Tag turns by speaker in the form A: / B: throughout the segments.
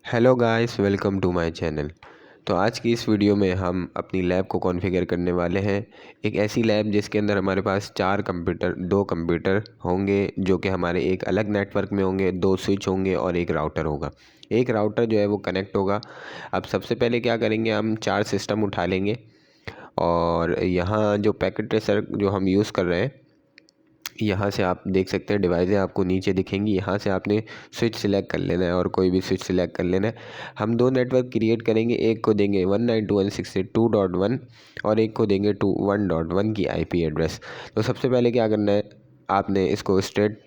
A: Hello guys, welcome to my channel. तो आज की इस वीडियो में हम अपनी लैब को कॉन्फ़िगर करने वाले हैं। एक ऐसी लैब जिसके अंदर हमारे पास दो कंप्यूटर होंगे जो कि हमारे एक अलग नेटवर्क में होंगे, दो स्विच होंगे और एक राउटर होगा। एक राउटर जो है वो कनेक्ट होगा। अब सबसे पहले क्या करेंगे, हम 4 सिस्टम उठा लेंगे और यहाँ जो पैकेट ट्रेसर जो हम यूज़ कर रहे हैं, यहाँ से आप देख सकते हैं डिवाइसें आपको नीचे दिखेंगी। यहाँ से आपने स्विच सिलेक्ट कर लेना है और कोई भी स्विच सिलेक्ट कर लेना है। हम दो नेटवर्क क्रिएट करेंगे, एक को देंगे 192.168.2.1 और एक को देंगे 1.1 की आईपी एड्रेस। तो सबसे पहले क्या करना है, आपने इसको स्ट्रेट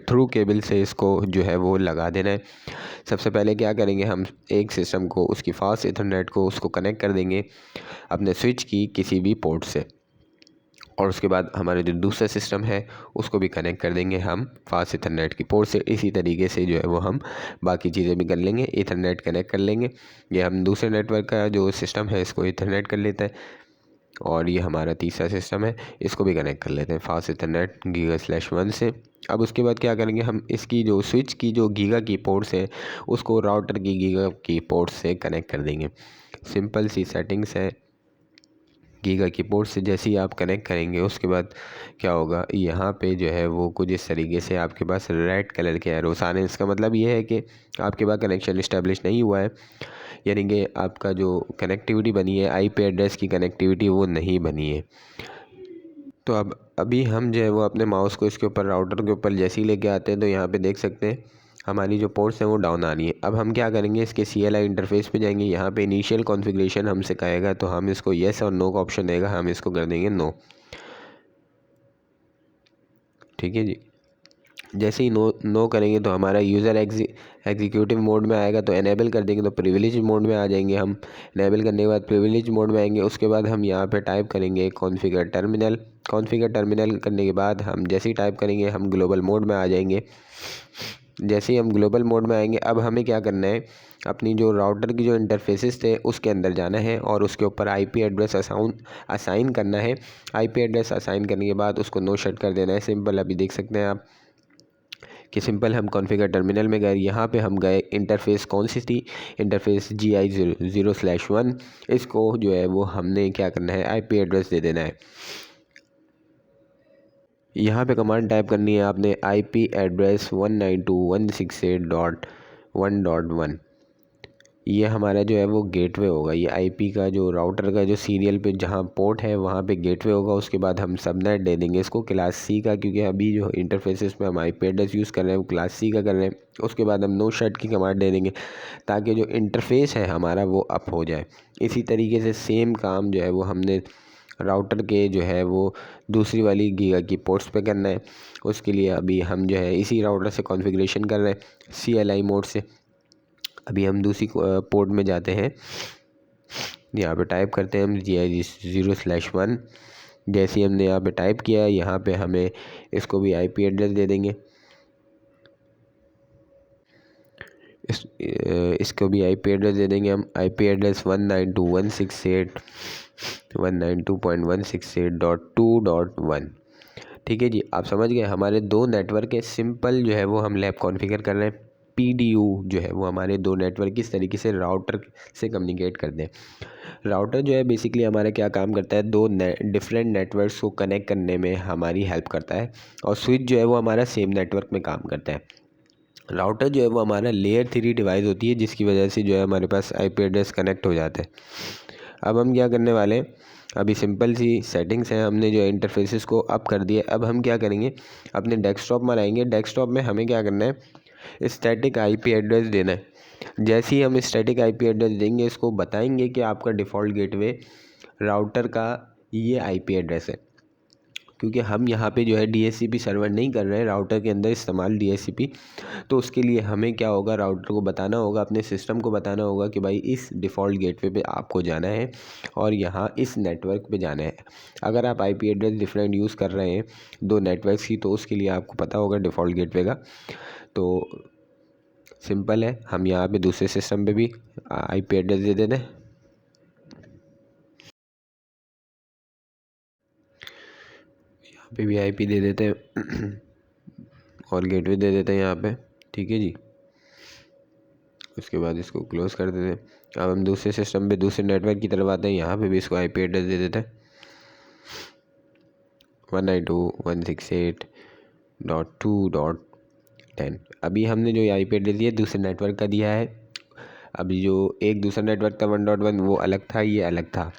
A: थ्रू केबल से इसको जो है वो लगा देना है। सबसे पहले क्या करेंगे, हम एक सिस्टम को उसकी फास्ट इथरनेट को उसको कनेक्ट कर देंगे अपने स्विच की किसी भी पोर्ट से, और उसके बाद हमारे जो दूसरा सिस्टम है उसको भी कनेक्ट कर देंगे हम फास्ट इथरनेट की पोर्ट से। इसी तरीके से जो है वो हम बाकी चीज़ें भी कर लेंगे, इथरनेट कनेक्ट कर लेंगे। ये हम दूसरे नेटवर्क का जो सिस्टम है इसको इथरनेट कर लेते हैं, और ये हमारा तीसरा सिस्टम है इसको भी कनेक्ट कर लेते हैं फास्ट इथरनेट गीगा/1 से। अब उसके बाद क्या करेंगे, हम इसकी जो स्विच की जो गीगा की पोर्ट्स है उसको राउटर की गीगा की पोर्ट से कनेक्ट कर देंगे। सिंपल सी सेटिंग्स है। गीगा कीबोर्ड से जैसे ही आप कनेक्ट करेंगे उसके बाद क्या होगा, यहाँ पे जो है वो कुछ इस तरीके से आपके पास रेड कलर के एरोस आने। इसका मतलब ये है कि आपके पास कनेक्शन इस्टेब्लिश नहीं हुआ है, यानी कि आपका जो कनेक्टिविटी बनी है, आईपी एड्रेस की कनेक्टिविटी वो नहीं बनी है। तो अब अभी हम जो है वो अपने माउस को इसके ऊपर राउटर के ऊपर जैसे ही लेके आते हैं तो यहाँ पे देख सकते हैं हमारी जो पोर्ट्स हैं वो डाउन आ रही है। अब हम क्या करेंगे, इसके CLI इंटरफेस पे जाएंगे। यहाँ पे इनिशियल कॉन्फ़िगरेशन हमसे कहेगा तो हम इसको येस और नो का ऑप्शन देगा, हम इसको कर देंगे नो। ठीक है जी। जैसे ही नो नो करेंगे तो हमारा यूज़र एग्जीक्यूटिव मोड में आएगा, तो इनेबल कर देंगे तो प्रिविलेज मोड में आ जाएंगे हम। इनेबल करने के बाद प्रिविलेज मोड में आएंगे, उसके बाद हम यहाँ पे टाइप करेंगे कॉन्फ़िगर टर्मिनल। कॉन्फ़िगर टर्मिनल करने के बाद हम जैसे ही टाइप करेंगे हम ग्लोबल मोड में आ जाएंगे। जैसे ही हम ग्लोबल मोड में आएंगे, अब हमें क्या करना है, अपनी जो राउटर की जो इंटरफेसेस थे उसके अंदर जाना है और उसके ऊपर आईपी एड्रेस असाइन करना है। आईपी एड्रेस असाइन करने के बाद उसको नो शट कर देना है। सिंपल अभी देख सकते हैं आप कि सिंपल हम कॉन्फ़िगर टर्मिनल में गए, यहाँ पे हम गए, इंटरफेस कौन सी थी, इंटरफेस GI0/1। इसको जो है वो हमने क्या करना है, आईपी एड्रेस दे देना है। यहाँ पे कमांड टाइप करनी है आपने आईपी एड्रेस 192.168.1.1। ये हमारा जो है वो गेटवे होगा। ये आईपी का जो राउटर का जो सीरियल पे जहाँ पोर्ट है वहाँ पे गेटवे होगा। उसके बाद हम सबनेट दे देंगे इसको क्लास C का, क्योंकि अभी जो इंटरफेसेस में हम आईपी एड्रेस यूज़ कर रहे हैं वो क्लास C का कर रहे हैं। उसके बाद हम नो शट की कमांड दे देंगे ताकि जो इंटरफेस है हमारा वो अप हो जाए। इसी तरीके से सेम काम जो है वो हमने राउटर के जो है वो दूसरी वाली गीगा की पोर्ट्स पे करना है। उसके लिए अभी हम जो है इसी राउटर से कॉन्फ़िगरेशन कर रहे हैं CLI मोड से। अभी हम दूसरी पोर्ट में जाते हैं, यहाँ पे टाइप करते हैं हम GI0/1। जैसे ही हमने यहाँ पे टाइप किया, यहाँ पे हमें इसको भी आईपी एड्रेस दे देंगे। इसको भी आईपी एड्रेस दे देंगे हम। IP address 192.168.2.1। ठीक है जी, आप समझ गए। हमारे दो नेटवर्क है, सिंपल जो है वो हम लैब कॉन्फ़िगर कर रहे हैं। PDU जो है वो हमारे दो नेटवर्क किस तरीके से राउटर से कम्युनिकेट करते हैं। राउटर जो है बेसिकली हमारा क्या काम करता है, दो डिफरेंट नेटवर्क्स को कनेक्ट करने में हमारी हेल्प करता है, और स्विच जो है वो हमारा सेम नेटवर्क में काम करता है। राउटर जो है वो हमारा लेयर 3 डिवाइस होती है, जिसकी वजह से जो है हमारे पास आईपी एड्रेस कनेक्ट हो जाते हैं। अब हम क्या करने वाले हैं, अभी सिंपल सी सेटिंग्स हैं, हमने जो इंटरफेसेस को अप कर दिए। अब हम क्या करेंगे, अपने डेस्कटॉप में आएंगे। डेस्कटॉप में हमें क्या करना है, स्टैटिक आईपी एड्रेस देना है। जैसे ही हम स्टैटिक आईपी एड्रेस देंगे, इसको बताएंगे कि आपका डिफ़ॉल्ट गेटवे राउटर का ये आईपी एड्रेस है। क्योंकि हम यहाँ पे जो है DHCP सर्वर नहीं कर रहे हैं राउटर के अंदर इस्तेमाल DHCP, तो उसके लिए हमें क्या होगा, राउटर को बताना होगा, अपने सिस्टम को बताना होगा कि भाई इस डिफ़ॉल्ट गेटवे पे आपको जाना है और यहाँ इस नेटवर्क पे जाना है। अगर आप आईपी एड्रेस डिफरेंट यूज़ कर रहे हैं दो नेटवर्क्स की, तो उसके लिए आपको पता होगा डिफ़ॉल्ट गेटवे का। तो सिंपल है, हम यहाँ पे दूसरे सिस्टम पे भी आईपी एड्रेस दे देते हैं। यहाँ पे भी आईपी दे देते हैं और गेटवे दे देते हैं यहाँ पे। ठीक है जी। उसके बाद इसको क्लोज़ कर देते हैं। अब हम दूसरे सिस्टम पे दूसरे नेटवर्क की तरफ आते हैं। यहाँ पे भी इसको IP एड्रेस दे देते हैं 192.168.2.10। अभी हमने जो IP एड्रेस दिया दूसरे नेटवर्क का दिया है। अभी जो एक दूसरा नेटवर्क था 1.1 वो अलग था, ये अलग था।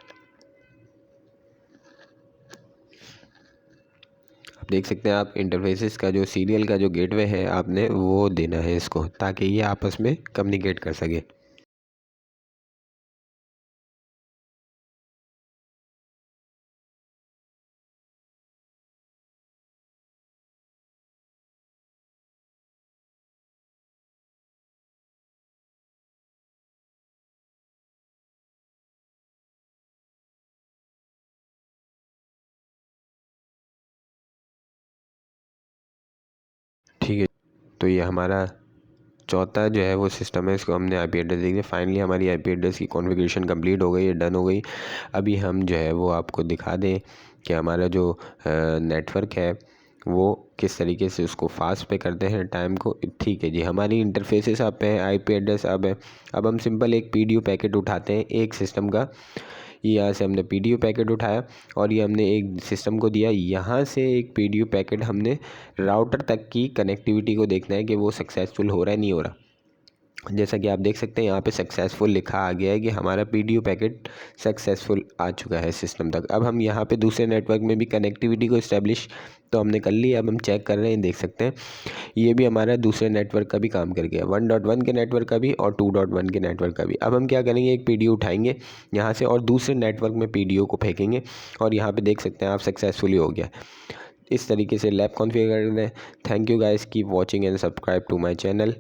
A: आप देख सकते हैं, आप इंटरफेसेस का जो सीरियल का जो गेटवे है आपने वो देना है इसको, ताकि ये आपस में कम्युनिकेट कर सके। ठीक है, तो ये हमारा चौथा जो है वो सिस्टम है, इसको हमने IP एड्रेस दे दिया। फाइनली हमारी IP एड्रेस की कॉन्फ़िगरेशन कंप्लीट हो गई है, डन हो गई। अभी हम जो है वो आपको दिखा दें कि हमारा जो नेटवर्क है वो किस तरीके से उसको फास्ट पे करते हैं टाइम को। ठीक है जी, हमारी इंटरफेसेस अब हैं, IP एड्रेस अब है। अब हम सिंपल एक PDU पैकेट उठाते हैं एक सिस्टम का। ये यहाँ से हमने PDU पैकेट उठाया और ये हमने एक सिस्टम को दिया। यहाँ से एक PDU पैकेट हमने राउटर तक की कनेक्टिविटी को देखना है कि वो सक्सेसफुल हो रहा है नहीं हो रहा। जैसा कि आप देख सकते हैं यहाँ पे सक्सेसफुल लिखा आ गया है कि हमारा PDU पैकेट सक्सेसफुल आ चुका है सिस्टम तक। अब हम यहाँ पे दूसरे नेटवर्क में भी कनेक्टिविटी को इस्टेब्लिश तो हमने कर ली। अब हम चेक कर रहे हैं, देख सकते हैं ये भी हमारा दूसरे नेटवर्क का भी काम कर गया, 1.1 के नेटवर्क का भी और 2.1 के नेटवर्क का भी। अब हम क्या करेंगे, एक PDU उठाएंगे यहाँ से और दूसरे नेटवर्क में PDU को फेंकेंगे और यहाँ पर देख सकते हैं आप सक्सेसफुली हो गया। इस तरीके से लैब कॉन्फ़िगर करना है। Thank you guys, keep watching and subscribe to my channel.